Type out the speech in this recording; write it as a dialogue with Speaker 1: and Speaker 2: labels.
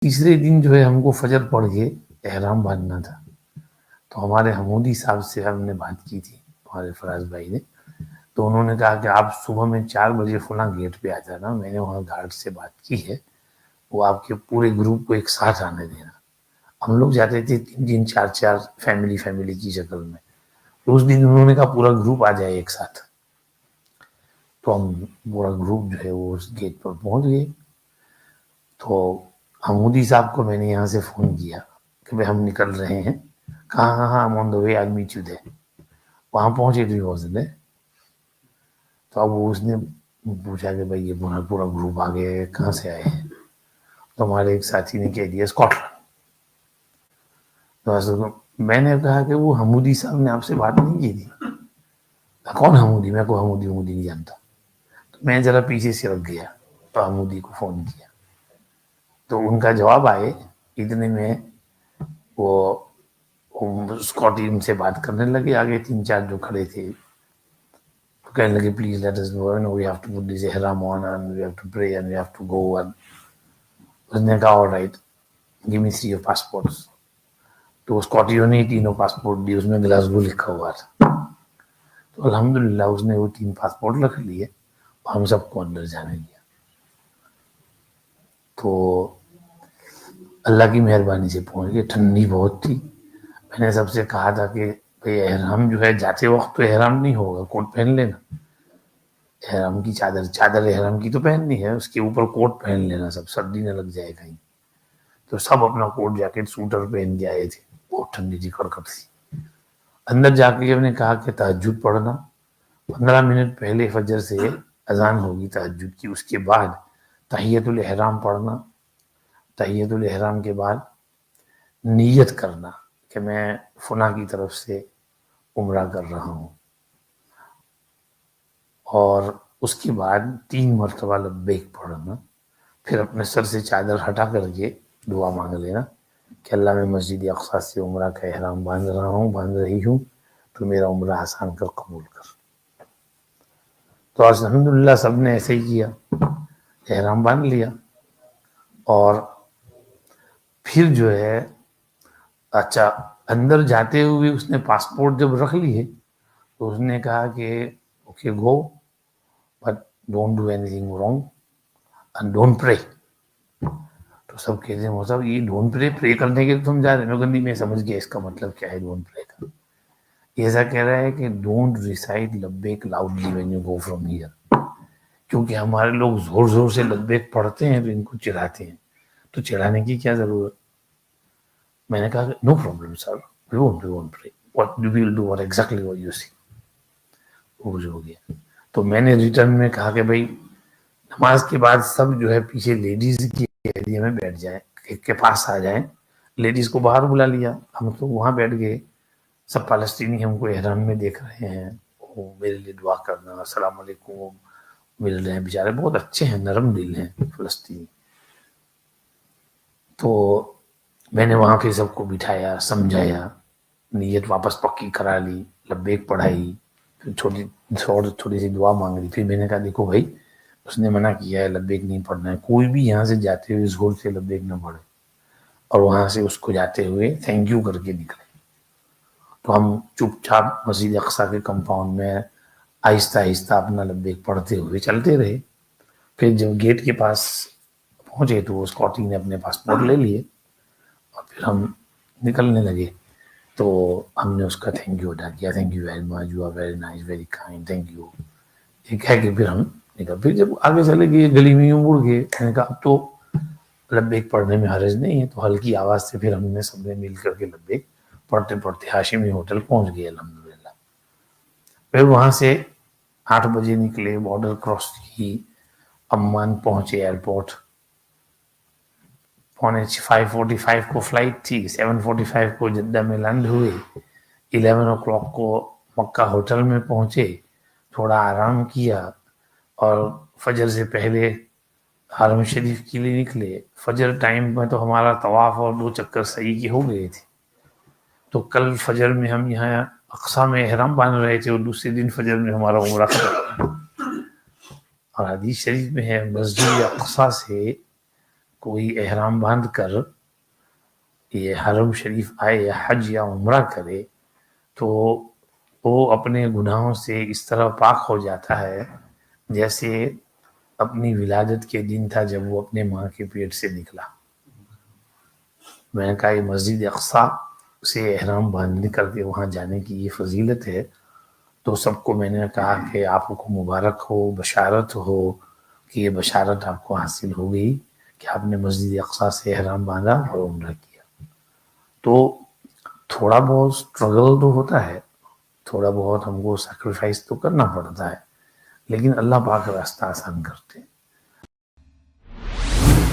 Speaker 1: تیسرے دن جو ہے ہم کو فجر پڑھ کے احرام باندھنا تھا، تو ہمارے حمودی صاحب سے ہم نے بات کی تھی، ہمارے فراز بھائی نے، تو انہوں نے کہا کہ آپ صبح میں 4 بجے فلاں گیٹ پہ آ جانا، میں نے وہاں گارڈ سے بات کی ہے، وہ آپ کے پورے گروپ کو ایک ساتھ آنے دینا۔ ہم لوگ جاتے تھے 3 4 فیملی کی شکل میں، تو اس دن انہوں نے کہا پورا گروپ آ جائے ایک ساتھ، تو ہم پورا گروپ جو ہے وہ اس گیٹ پر پہنچ گئے۔ تو حمودی صاحب کو میں نے یہاں سے فون کیا کہ بھائی ہم نکل رہے ہیں، کہاں ہاں آن دا وے آئی میٹ یو دیر، وہاں پہنچے تو واز دیر۔ تو اب اس نے پوچھا کہ بھائی یہ پورا گروپ آ گیا ہے، کہاں سے آئے ہیں؟ تو ہمارے ایک ساتھی نے کہہ دیا اسکاٹ لینڈ۔ تو میں نے کہا کہ وہ حمودی صاحب نے آپ سے بات نہیں کی تھی؟ کون حمودی؟ میں کوئی حمودی نہیں جانتا۔ تو میں ذرا پیچھے سے رکھ گیا تو حمودی کو فون کیا، تو ان کا جواب آئے اتنے میں وہ اسکاٹی ان سے بات کرنے لگے، آگے 3 4 جو کھڑے تھے، تو کہنے لگے please let us know, we have to put this احرام on and we have to pray and we have to go. اس نے کہا آلرائٹ گیو می 3 پاسپورٹس۔ تو اسکاٹیوں نے 3 پاسپورٹ دی، اس میں گلاسگو لکھا ہوا تھا۔ تو الحمدللہ اس نے وہ 3 پاسپورٹ رکھ لیے، ہم سب کو اندر جانے دیا۔ تو اللہ کی مہربانی سے پہنچ گئے، ٹھنڈی بہت تھی۔ میں نے سب سے کہا تھا کہ بھئی احرام جو ہے جاتے وقت تو احرام نہیں ہوگا، کوٹ پہن لینا، احرام کی چادر احرام کی تو پہننی ہے، اس کے اوپر کوٹ پہن لینا، سب سردی نہ لگ جائے کہیں۔ تو سب اپنا کوٹ جیکٹ سوٹر پہن کے آئے تھے، بہت ٹھنڈی تھی، کڑکڑ تھی۔ اندر جا کے ہم نے کہا کہ تہجد پڑھنا، 15 منٹ پہلے فجر سے اذان ہوگی تہجد کی، اس کے بعد تحیۃ الاحرام پڑھنا، تحیۃ الاحرام کے بعد نیت کرنا کہ میں فلاں کی طرف سے عمرہ کر رہا ہوں، اور اس کے بعد 3 مرتبہ لبیک پڑھنا، پھر اپنے سر سے چادر ہٹا کر کے دعا مانگ لینا کہ اللہ میں مسجد اقصی سے عمرہ کا احرام باندھ رہی ہوں، تو میرا عمرہ آسان کر، قبول کر۔ تو الحمدللہ سب نے ایسے ہی کیا، احرام باندھ لیا۔ اور پھر جو ہے اچھا اندر جاتے ہوئے اس نے پاسپورٹ جب رکھ لیے تو اس نے کہا کہ okay go but don't do any thing wrong and don't پرے۔ تو سب کہتے ہیں صاحب یہ ڈونٹ پرے کرنے کے تم جا رہے ہیں؟ نہیں، میں سمجھ گیا اس کا مطلب کیا ہے ڈونٹ پرے کا۔ ایسا کہہ رہا ہے کہ ڈونٹ ریسائٹ لبیک loudly when you go from here, کیونکہ ہمارے لوگ زور زور سے لبیک پڑھتے ہیں تو ان کو چڑھاتے ہیں، تو چڑھانے کی کیا ضرورت؟ میں نے کہا کہ no problem sir, we won't pray, what we will do what exactly what you see. وہ ہو گیا۔ تو میں نے ریٹرن میں کہا کہ بھائی نماز کے بعد سب جو ہے پیچھے لیڈیز کی ایریا میں بیٹھ جائیں، ایک کے پاس آ جائیں، لیڈیز کو باہر بلا لیا، ہم تو وہاں بیٹھ گئے، سب فلسطینی ہم کو احرام میں دیکھ رہے ہیں، وہ میرے لیے دعا کرنا، السلام علیکم، وہ مل رہے ہیں، بیچارے بہت اچھے ہیں، نرم دل ہیں فلسطینی۔ تو میں نے وہاں پہ سب کو بٹھایا، سمجھایا، نیت واپس پکی کرا لی، لبیک پڑھائی، پھر تھوڑی سی دعا مانگ لی۔ پھر میں نے کہا دیکھو بھائی اس نے منع کیا ہے لبیک نہیں پڑھنا ہے، کوئی بھی یہاں سے جاتے ہوئے زور سے لبیک نہ پڑھے، اور وہاں سے اس کو جاتے ہوئے تھینک یو کر کے نکلے۔ تو ہم چپ چاپ مسجد اقصی کے کمپاؤنڈ میں آہستہ آہستہ اپنا لبیک پڑھتے ہوئے چلتے رہے۔ پھر جب گیٹ کے پاس پہنچے تو اسکاٹی نے اپنے پاسپورٹ لے لیے اور پھر ہم نکلنے لگے۔ تو ہم نے اس کا تھینک یو ادا کیا، thank you very much, you are very nice, very kind, thank you, یہ کہہ کے پھر ہم نکل۔ پھر جب آگے چلے گئے گلی میں یوں مڑ گئے، میں نے کہا اب تو لبیک پڑھنے میں حرج نہیں ہے، تو ہلکی آواز سے پھر ہم نے سب نے مل کر کے لبیک پڑھتے پڑھتے ہاشمی ہوٹل پہنچ گئے الحمدللہ۔ پھر وہاں سے 8 بجے نکلے، بارڈر کراس کی، عمان پہنچے ایئرپورٹ، 5:45 کو فلائٹ تھی، 7:45 کو جدہ میں لینڈ ہوئے، 11 o'clock کو مکہ ہوٹل میں پہنچے، تھوڑا آرام کیا، اور فجر سے پہلے حرم شریف کے لیے نکلے۔ فجر ٹائم میں تو ہمارا طواف اور 2 چکر صحیح کے ہو گئے تھے، تو کل فجر میں ہم یہاں اقصی میں احرام باندھ رہے تھے، اور دوسرے دن فجر میں ہمارا عمرہ ختم۔ اور حدیث شریف میں ہے مسجد اقصی سے کوئی احرام باندھ کر یہ حرم شریف آئے یا حج یا عمرہ کرے تو وہ اپنے گناہوں سے اس طرح پاک ہو جاتا ہے جیسے اپنی ولادت کے دن تھا جب وہ اپنے ماں کے پیٹ سے نکلا۔ میں نے کہا یہ مسجد اقصیٰ سے احرام باندھنے کر کے وہاں جانے کی یہ فضیلت ہے، تو سب کو میں نے کہا کہ آپ کو مبارک ہو، بشارت ہو کہ یہ بشارت آپ کو حاصل ہو گئی کہ آپ نے مسجد اقصیٰ سے احرام باندھا اور عمرہ کیا۔ تو تھوڑا بہت سٹرگل تو ہوتا ہے، تھوڑا بہت ہم کو سیکریفائس تو کرنا پڑتا ہے، لیکن اللہ پاک راستہ آسان کرتے ہیں۔